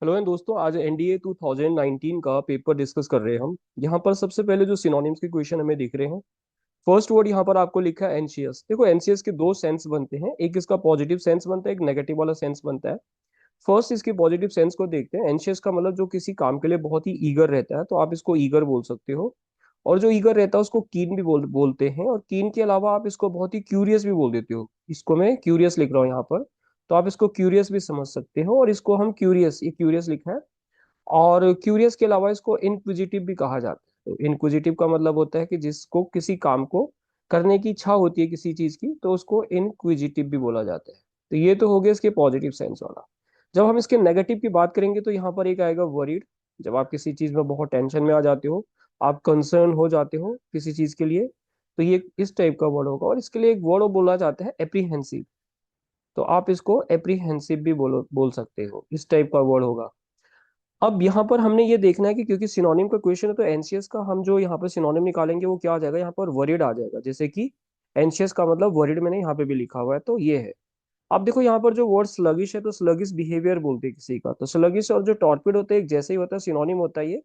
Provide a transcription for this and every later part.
Hello and दोस्तों, आज NDA 2019 का पेपर डिस्कस कर रहे हैं हम। यहाँ पर सबसे पहले जो सिनोनिम्स के क्वेश्चन हमें दिख रहे हैं। फर्स्ट वर्ड यहाँ पर आपको लिखा है एंशियस। देखो, एंशियस के दो सेंस बनते हैं, एक इसका पॉजिटिव सेंस बनता है, एक नेगेटिव वाला सेंस बनता है। फर्स्ट इसकी पॉजिटिव सेंस को देखते हैं। एंशियस का मतलब जो किसी काम के लिए बहुत ही ईगर रहता है, तो आप इसको ईगर बोल सकते हो। और जो ईगर रहता है उसको कीन भी बोलते हैं। और कीन के अलावा आप इसको बहुत ही क्यूरियस भी बोल देते हो। इसको मैं क्यूरियस लिख रहा हूँ यहाँ पर, तो आप इसको क्यूरियस भी समझ सकते हो। और इसको हम क्यूरियस, ये क्यूरियस लिखा है। और क्यूरियस के अलावा इसको इनक्विजिटिव भी कहा जाता है। तो इनक्विजिटिव का मतलब होता है कि जिसको किसी काम को करने की इच्छा होती है किसी चीज की, तो उसको इनक्विजिटिव भी बोला जाता है। तो ये तो हो गया इसके पॉजिटिव सेंस वाला। जब हम इसके नेगेटिव की बात करेंगे तो यहाँ पर एक आएगा वरीड। जब आप किसी चीज में बहुत टेंशन में आ जाते हो, आप कंसर्न हो जाते हो किसी चीज के लिए, तो ये इस टाइप का वर्ड होगा। और इसके लिए एक वर्ड बोला जाता है एप्रीहेंसिव। तो आप इसको एप्रीहेंसिव भी बोल सकते हो, इस टाइप का वर्ड होगा। अब यहाँ पर हमने ये देखना है कि क्योंकि सिनोनिम का क्वेश्चन है, तो एंशियस का हम जो यहाँ पर सिनोनिम निकालेंगे वो क्या आ जाएगा, यहाँ पर वरीड आ जाएगा। जैसे कि एंशियस का मतलब वरीड मैंने यहाँ पे भी लिखा हुआ है, तो ये है। अब देखो यहाँ पर जो वर्ड स्लगिश है, तो स्लगिश बिहेवियर बोलते हैं किसी का। तो स्लगिश और जो टॉर्पिड होते हैं एक जैसे ही होता है, सिनोनिम होता है ये।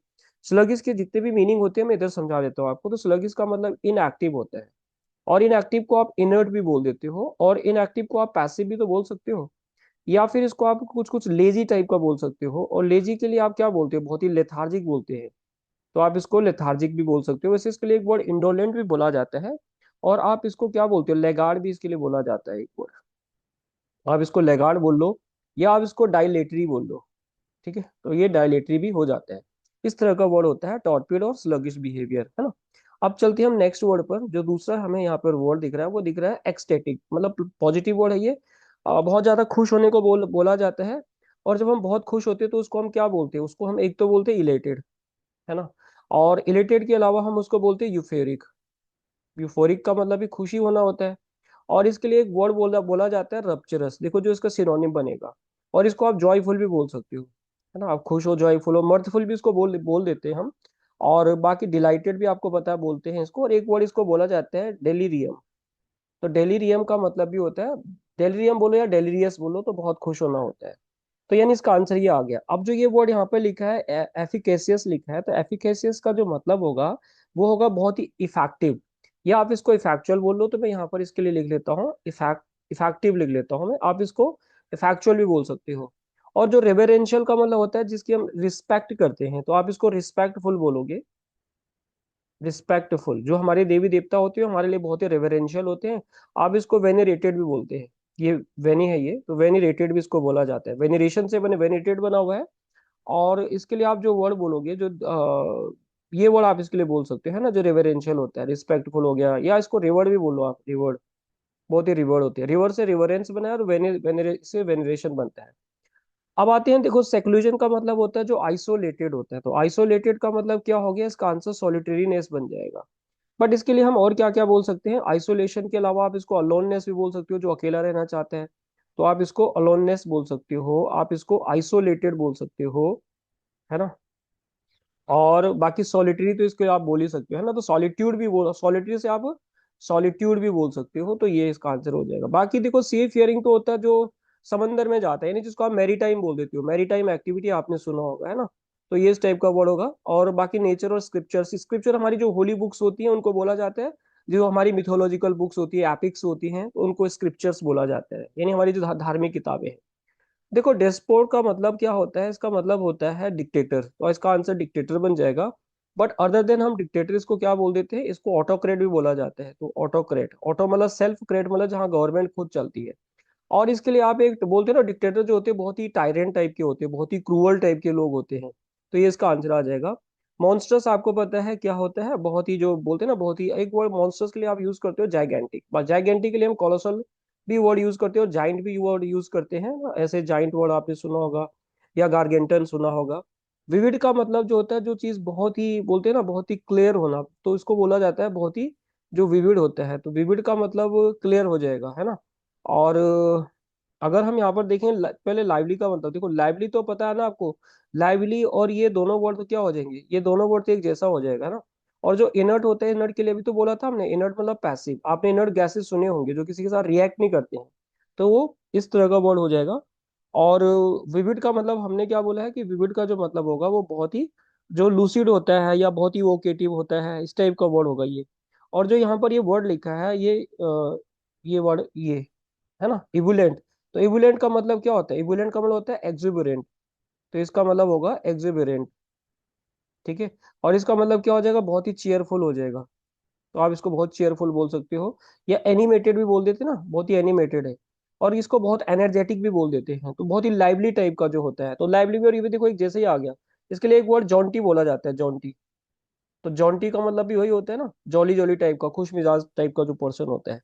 स्लगिश के जितने भी मीनिंग होते हैं मैं इधर समझा देता हूँ आपको। तो स्लगिश का मतलब इनएक्टिव होता है। और इनएक्टिव को आप इनर्ट भी बोल देते हो, और इनएक्टिव को आप पैसिव भी तो बोल सकते हो। या फिर इसको आप कुछ कुछ लेजी टाइप का बोल सकते हो। और लेजी के लिए आप क्या बोलते हो, बहुत ही लेथार्जिक बोलते हैं। तो आप इसको लेथार्जिक भी बोल सकते हो। वैसे इसके लिए एक वर्ड इंडोलेंट भी बोला जाता है। और आप इसको क्या बोलते हो, लेगार्ड भी इसके लिए बोला जाता है एक वर्ड। आप इसको लेगार्ड बोल लो, या आप इसको डायलेटरी बोल लो। ठीक है, तो ये डायलेटरी भी हो जाता है। इस तरह का वर्ड होता है टॉर्पिड और स्लगिश बिहेवियर, है ना। अब चलते हैं हम नेक्स्ट वर्ड पर। जो दूसरा हमें यहाँ पर वर्ड दिख रहा है वो दिख रहा है एक्सटेटिक। मतलब पॉजिटिव वर्ड है ये। बहुत ज्यादा खुश होने को बोला जाता है। और जब हम बहुत खुश होते हैं तो उसको हम क्या बोलते हैं, उसको हम एक तो बोलते हैं इलेटेड, है ना। और इलेटेड के अलावा हम उसको बोलते हैं यूफेरिक। यूफोरिक का मतलब भी खुशी होना होता है। और इसके लिए एक वर्ड बोला बोला जाता है रप्चरस। देखो जो इसका सिनोनिम बनेगा। और इसको आप जॉयफुल भी बोल सकते हो, है ना। आप खुश हो, जॉयफुल हो, मर्थफुल भी इसको बोल बोल देते हैं हम। और बाकी डिलाइटेड भी आपको पता है बोलते हैं इसको। और एक वर्ड इसको बोला जाता है डेलीरियम। तो डेलीरियम का मतलब भी होता है, डेलीरियम बोलो या डेलीरियस बोलो, तो बहुत खुश होना होता है। तो यानी इसका आंसर ये आ गया। अब जो ये वर्ड यहाँ पे लिखा है एफिकेसियस लिखा है, तो एफिकेसियस का जो मतलब होगा वो होगा बहुत ही इफेक्टिव। या आप इसको इफेक्चुअल बोल लो, तो मैं यहाँ पर इसके लिए लिख लेता हूँ इफेक्टिव लिख लेता हूँ मैं। आप इसको इफेक्चुअल भी बोल सकते हो। और जो रेवरेंशियल का मतलब होता है जिसकी हम रिस्पेक्ट करते हैं, तो आप इसको रिस्पेक्टफुल बोलोगे। रिस्पेक्टफुल, जो हमारे देवी देवता होते हैं हमारे लिए बहुत ही रेवरेंशियल होते हैं। आप इसको वेनेरेटेड भी बोलते हैं। ये वेनी है ये, तो वेनिरेटेड भी इसको बोला जाता है। वेनेरेशन से बने वेनेटेड बना हुआ है। और इसके लिए आप जो वर्ड बोलोगे, जो ये वर्ड आप इसके लिए बोल सकते हैं ना, जो रेवरेंशियल होता है, रिस्पेक्टफुल हो गया। या इसको रिवर्ड भी बोलो आप, रिवर्ड। बहुत ही रिवर्ड होती है। रिवर से रिवरेंस बना है, और से वेनरेशन बनता है। अब आते हैं, देखो सेक्लूजन का मतलब होता है जो आइसोलेटेड होता है। तो आइसोलेटेड का मतलब क्या हो गया, इसका आंसर सॉलिटरीनेस बन जाएगा। बट इसके लिए हम और क्या क्या बोल सकते हैं, आइसोलेशन के अलावा आप इसको अलोननेस भी बोल सकते हो, जो अकेला रहना चाहता है। तो आप इसको अलोननेस बोल सकते हो, आप इसको आइसोलेटेड बोल सकते हो, है ना। और बाकी सॉलिटरी तो इसके आप बोल ही सकते हो, है ना। तो सॉलिट्यूड भी बोल, सॉलिटरी से आप सॉलिट्यूड भी बोल सकते हो। तो ये इसका आंसर हो जाएगा। बाकी देखो सी फेयरिंग तो होता है जो समंदर में जाता है, यानी जिसको आप मैरीटाइम बोल देते हो। मैरीटाइम एक्टिविटी आपने सुना होगा, है ना। तो ये इस टाइप का वर्ड होगा। और बाकी नेचर और स्क्रिप्चर, स्क्रिप्चर हमारी जो होली बुक्स होती हैं उनको बोला जाता है। जो हमारी मिथोलॉजिकल बुक्स होती है, एपिक्स होती हैं, तो उनको स्क्रिप्चर्स बोला जाता है, यानी हमारी जो धार्मिक किताबें हैं। देखो डेस्पोट का मतलब क्या होता है, इसका मतलब होता है डिक्टेटर। तो इसका आंसर डिक्टेटर बन जाएगा। बट अदर देन हम डिक्टेटर इसको क्या बोल देते हैं, इसको ऑटोक्रेट भी बोला जाता है। तो ऑटोक्रेट, ऑटो मतलब सेल्फ क्रेट, मतलब जहाँ गवर्नमेंट खुद चलती है। और इसके लिए आप एक बोलते हैं ना, डिक्टेटर जो होते हैं बहुत ही टायरेंट टाइप के होते हैं, बहुत ही क्रूअल टाइप के लोग होते हैं। तो ये इसका आंसर आ जाएगा। मॉन्स्टर्स आपको पता है क्या होता है, बहुत ही जो बोलते हैं ना, बहुत ही एक वर्ड मॉन्स्टर्स के लिए आप यूज करते हो जाइगेंटिक। जाइगेंटिक के लिए हम कोलोसल भी वर्ड यूज करते हो, जाइंट भी वर्ड यूज करते हैं ना। ऐसे जाइंट वर्ड आपने सुना होगा, या गार्गेंटन सुना होगा। विविड का मतलब जो होता है, जो चीज बहुत ही बोलते हैं ना, बहुत ही क्लियर होना, तो इसको बोला जाता है बहुत ही जो विविड होता है। तो विविड का मतलब क्लियर हो जाएगा, है ना। और अगर हम यहाँ पर देखें पहले लाइवली का मतलब देखो, लाइवली तो पता है ना आपको। लाइवली और ये दोनों वर्ड तो क्या हो जाएंगे, ये दोनों वर्ड तो एक जैसा हो जाएगा ना। और जो इनर्ट होते हैं, इनर्ट के लिए भी तो बोला था हमने, इनर्ट मतलब पैसिव। आपने इनर्ट गैसेस सुने होंगे जो किसी के साथ रिएक्ट नहीं करते हैं, तो वो इस तरह का वर्ड हो जाएगा। और विविड का मतलब हमने क्या बोला है कि विविड का जो मतलब होगा वो बहुत ही जो लूसिड होता है या बहुत ही वोकेटिव होता है, इस टाइप का वर्ड होगा ये। और जो यहाँ पर ये वर्ड लिखा है ये वर्ड ये है ना इबुलेंट। तो इबुलेंट का मतलब क्या होता है? इबुलेंट का मतलब होता है एक्जुबरेंट। तो इसका मतलब होगा एक्जुबरेंट। ठीक है। और इसका मतलब क्या हो जाएगा? बहुत ही चेयरफुल हो जाएगा। तो आप इसको बहुत चेयरफुल बोल सकते हो, या एनिमेटेड भी बोल देते हैं ना, बहुत ही एनिमेटेड है। और इसको बहुत एनर्जेटिक भी बोल देते हैं, तो बहुत ही लाइवली टाइप का जो होता है। तो लाइवली भी, और ये भी देखो एक जैसे ही आ गया। इसके लिए एक वर्ड जॉन्टी बोला जाता है, जॉन्टी। तो जॉन्टी का मतलब भी वही होता है ना, जॉली जॉली टाइप का, खुश मिजाज टाइप का जो पर्सन होता है।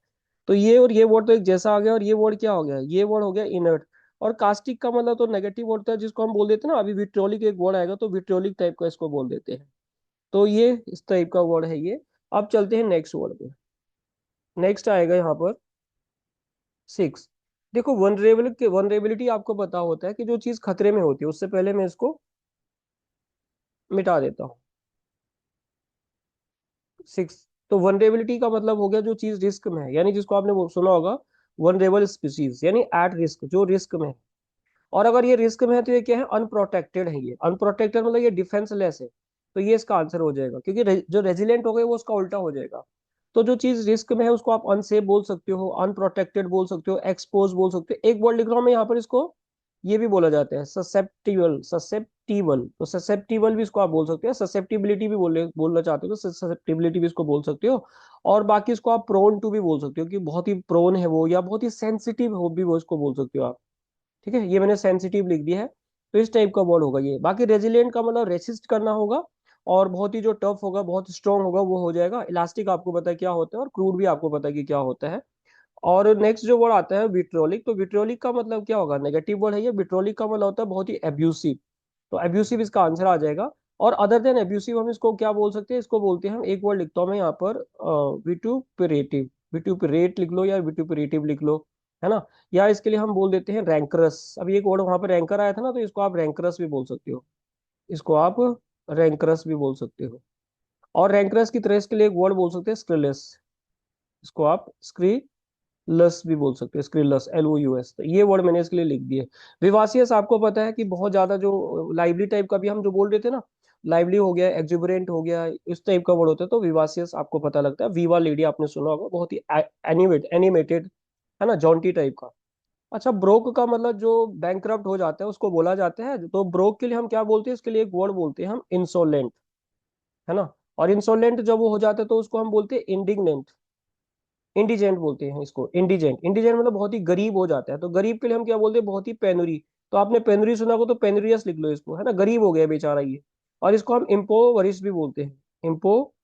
तो ये और ये वर्ड तो एक जैसा आ गया, और ये वर्ड क्या हो गया? ये वर्ड हो गया इनर्ट। और कास्टिक का मतलब तो नेगेटिव होता है, जिसको हम बोल देते हैं ना, अभी विट्रोलिक एक वर्ड आएगा तो विट्रोलिक टाइप का इसको बोल देते हैं। तो ये इस टाइप का वर्ड है ये। अब चलते हैं नेक्स्ट वर्ड पे। नेक्स्ट आएगा यहाँ पर 6। देखो वनरेबिलिटी आपको पता होता है कि जो चीज खतरे में होती है, उससे पहले मैं इसको मिटा देता हूँ। 6। तो वनरेबिलिटी का मतलब हो गया जो चीज रिस्क में है, यानी जिसको आपने वो सुना होगा, वनरेबल स्पीसीज, यानी एट रिस्क, जो रिस्क में है। और अगर ये रिस्क में है तो ये क्या है? अनप्रोटेक्टेड है। ये अनप्रोटेक्टेड मतलब ये डिफेंसलेस है। तो ये इसका आंसर हो जाएगा, क्योंकि जो रेजिलेंट हो गए वो उसका उल्टा हो जाएगा। तो जो चीज रिस्क में है उसको आप अनसेफ बोल सकते हो, अनप्रोटेक्टेड बोल सकते हो, एक्सपोज बोल सकते हो। एक वर्ड लिख रहा हूं मैं यहाँ पर, इसको ये भी बोला जाता है ससेप्टिबल। ससेप्टिबल, तो ससेप्टिबल भी इसको आप बोल सकते हो। ससेप्टिबिलिटी भी बोलना चाहते हो तो ससेप्टिबिलिटी भी इसको बोल सकते हो। और बाकी इसको आप प्रोन टू भी बोल सकते हो, कि बहुत ही प्रोन है वो, या बहुत ही सेंसिटिव हो भी वो इसको बोल सकते हो आप। ठीक है, ये मैंने सेंसिटिव लिख दिया है। तो इस टाइप का वर्ड होगा ये। बाकी रेजिलिएंट का मतलब रेसिस्ट करना होगा। और बहुत ही जो टफ होगा, बहुत स्ट्रांग होगा, वो हो जाएगा इलास्टिक। आपको पता है क्या होता है, और क्रूड भी आपको पता है कि क्या होता है। और नेक्स्ट जो वर्ड आता है विट्रोलिक। तो विट्रोलिक का मतलब क्या होगा? नेगेटिव वर्ड है ये। विट्रोलिक का मतलब होता है बहुत ही एब्यूसिव। तो एब्यूसिव इसका आंसर आ जाएगा। और अदर देन एब्यूसिव हम इसको क्या बोल सकते हैं? इसको बोलते हैं हम, एक वर्ड लिखता हूँ मैं यहाँ पर, विटुपरेटिव। विटुपरेट लिख लो या विटुपरेटिव लिख लो, है ना। या इसके लिए हम बोल देते हैं रैंकरस। अभी एक वर्ड वहां पर रैंकर आया था ना, तो इसको आप रैंकरस भी बोल सकते हो। इसको आप रैंकरस भी बोल सकते हो। और रैंकरस की तरह इसके लिए एक वर्ड बोल सकते हैं स्क्रिलेस। इसको आप लस भी बोल सकते हैं, स्क्रिलस, LOUS। तो ये वर्ड मैंने इसके लिए लिख दिए। विवासियस आपको पता है कि बहुत ज्यादा जो लाइवली टाइप का भी हम जो बोल रहे थे ना, लाइवली हो गया, एक्जुबरेंट हो गया, इस टाइप का वर्ड होता है। तो विवासियस आपको पता लगता है। वीवा लेडी आपने सुना होगा, बहुत ही एनिमेटेड, है ना, जॉन्टी टाइप का। अच्छा, ब्रोक का मतलब जो बैंकरप्ट हो जाता है उसको बोला जाता है। तो ब्रोक के लिए हम क्या बोलते हैं? इसके लिए एक वर्ड बोलते हैं हम इंसोलेंट, है ना। और इंसोलेंट जब वो हो जाता है तो उसको हम बोलते हैं इंडिग्नेंट। इंडिजेंट बोलते हैं इसको, इंडिजेंट। इंडिजेंट मतलब बहुत ही गरीब हो जाता है। तो गरीब के लिए हम क्या बोलते हैं? बहुत ही पेनुरी। तो आपने पेनुरी सुना हो तो पेनुरियस लिख लो इसको, है ना, गरीब हो गया बेचारा ये। और इसको हम इम्पोवरिस्ट भी बोलते हैं, इम्पोवरिस्ट।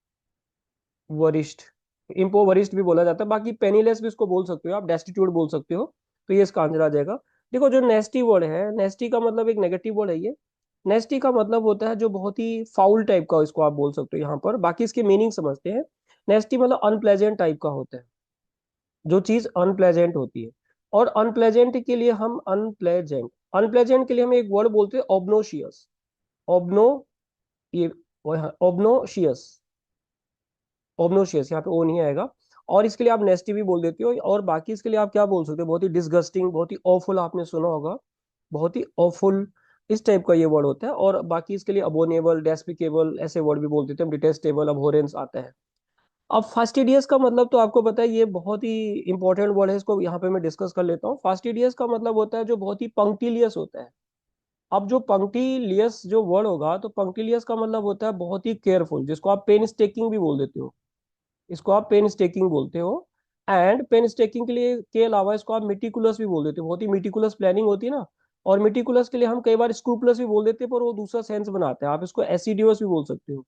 इम्पोवरिस्ट भी बोला जाता है। बाकी पेनीलेस भी इसको बोल सकते हो आप, डेस्टिट्यूट बोल सकते हो। तो ये इसका आंसर आ जाएगा। देखो जो नेस्टी वर्ड है, नेस्टी का मतलब एक नेगेटिव वर्ड है ये। नेस्टी का मतलब होता है जो बहुत ही फाउल टाइप का, इसको आप बोल सकते हो यहाँ पर। बाकी इसकी मीनिंग समझते हैं। नेस्टी मतलब अनप्लेजेंट टाइप का होता है, जो चीज अनप्लेजेंट होती है। और अनप्लेजेंट के लिए हम अनप्लेजेंट के लिए हम एक वर्ड बोलते हैं ऑब्नोशियस। ऑब्नो ये ऑब्नोशियस। ऑब्नोशियस यहाँ पे ओ नहीं आएगा। और इसके लिए आप नेस्टी भी बोल देते हो। और बाकी इसके लिए आप क्या बोल सकते हो? बहुत ही डिसगस्टिंग, बहुत ही ऑफुल, आपने सुना होगा, बहुत ही ऑफुल, इस टाइप का ये वर्ड होता है। और बाकी इसके लिए अबोनेबल, डेस्पिकेबल, ऐसे वर्ड भी बोल देते हैं हम। डिटेस्टेबल, अबहोरेंस आता है। अब फास्टिडियस का मतलब तो आपको पता है, ये बहुत ही इंपॉर्टेंट वर्ड है। इसको यहाँ पे मैं डिस्कस कर लेता हूँ। फास्टिडियस का मतलब होता है जो बहुत ही पंक्टिलियस होता है। अब जो पंक्टिलियस जो वर्ड होगा, तो पंक्टिलियस का मतलब होता है बहुत ही केयरफुल, जिसको आप पेन स्टेकिंग भी बोल देते हो। इसको आप पेन स्टेकिंग बोलते हो। एंड पेन स्टेकिंग के अलावा इसको आप मिटिकुलस भी बोल देते हो। बहुत ही मिटिकुलस प्लानिंग होती है ना। और मिटिकुलस के लिए हम कई बार स्क्रूपुलस भी बोल देते हैं, पर वो दूसरा सेंस बनाते हैं। आप इसको एसिडियस भी बोल सकते हो,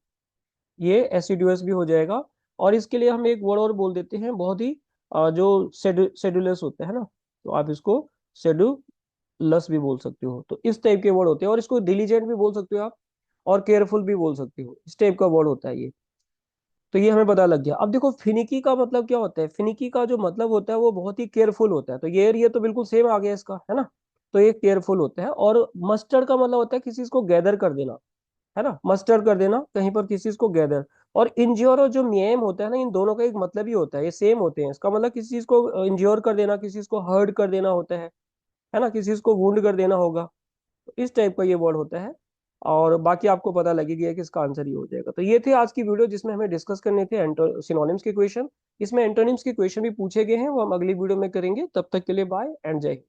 ये एसिडुअस भी हो जाएगा। और इसके लिए हम एक वर्ड और बोल देते हैं, बहुत ही जो सेडुलस होता है ना, तो आप इसको सेडुलस भी बोल सकते हो। तो इस टाइप के वर्ड होते हैं। और इसको डिलीजेंट भी बोल सकते हो आप, और केयरफुल भी बोल सकते हो। इस टाइप का वर्ड होता है ये। तो ये हमें पता लग गया। अब देखो फिनिकी का मतलब क्या होता है? फिनिकी का जो मतलब होता है वो बहुत ही केयरफुल होता है। तो ये तो बिल्कुल सेम आ गया इसका, है ना। तो ये केयरफुल होता है। और मस्टर्ड का मतलब होता है किसी चीज को गैदर कर देना, है ना, मस्टर कर देना कहीं पर किसी चीज को गैदर। और इंज्योर और जो म्याम होता है ना, इन दोनों का एक मतलब ही होता है, ये सेम होते हैं। इसका मतलब किसी चीज को इंज्योर कर देना, किसी चीज को हर्ट कर देना होता है है ना, किसी को वुंड कर देना होगा, तो इस टाइप का ये वर्ड होता है। और बाकी आपको पता लगी गया कि इसका आंसर ये हो जाएगा। तो ये थे आज की वीडियो जिसमें हमें डिस्कस करने थे सिनोनिम्स के क्वेश्चन। इसमें एंटोनिम्स के क्वेश्चन भी पूछे गए हैं, वो हम अगली वीडियो में करेंगे। तब तक के लिए बाय एंड जय हिंद।